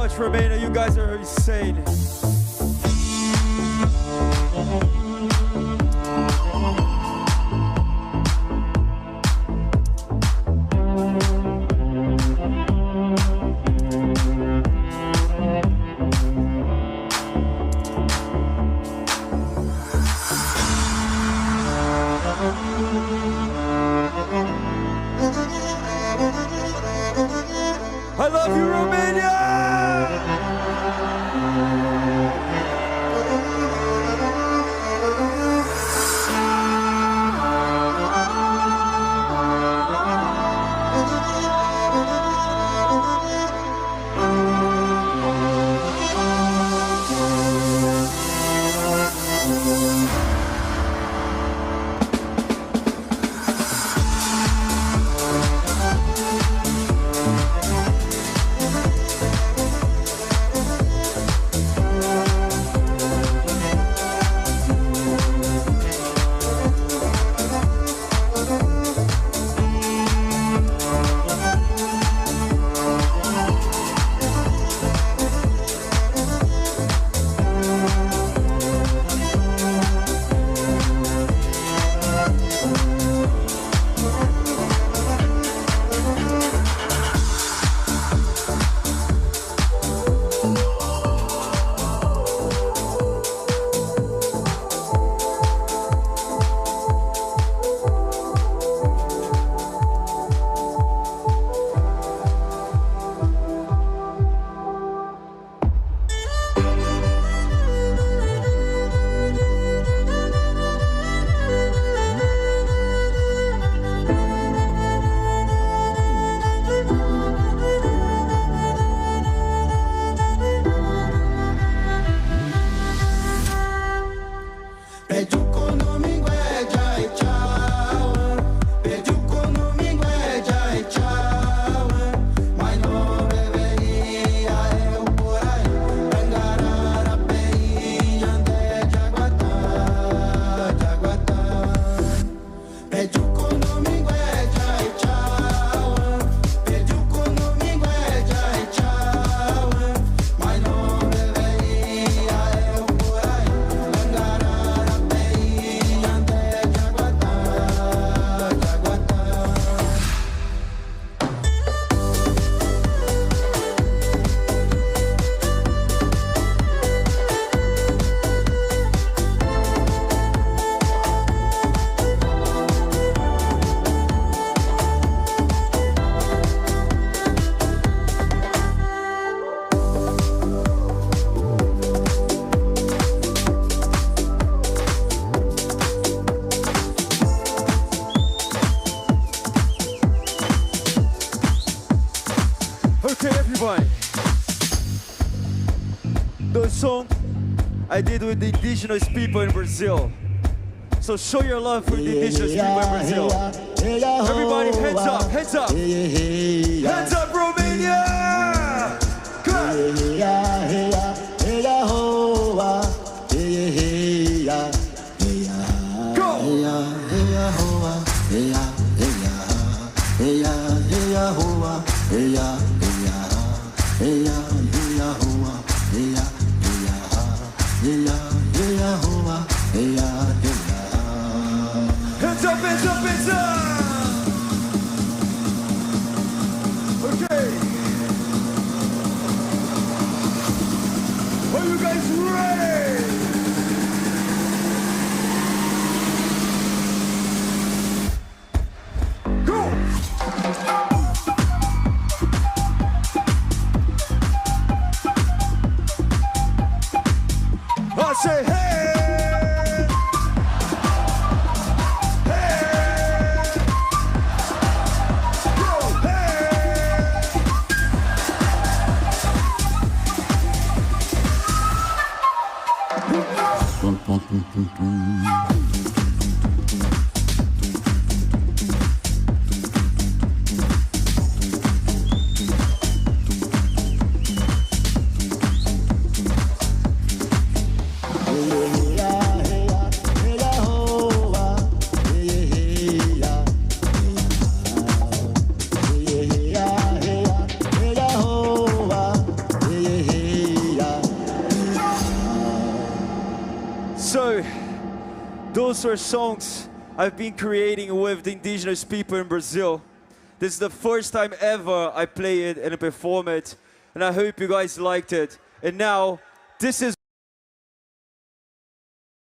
much, Romania. You guys are insane. I love you, Romania! The song I did with the indigenous people in Brazil. So show your love for the indigenous people in Brazil. Everybody, hands up, hands up. Hands up, Romania! Good! Hands up, hands up, hands up! Okay. Are you guys ready? Go! I say hey! So, those are songs I've been creating with the indigenous people in Brazil. This is the first time ever I play it and perform it, and I hope you guys liked it. And now, this is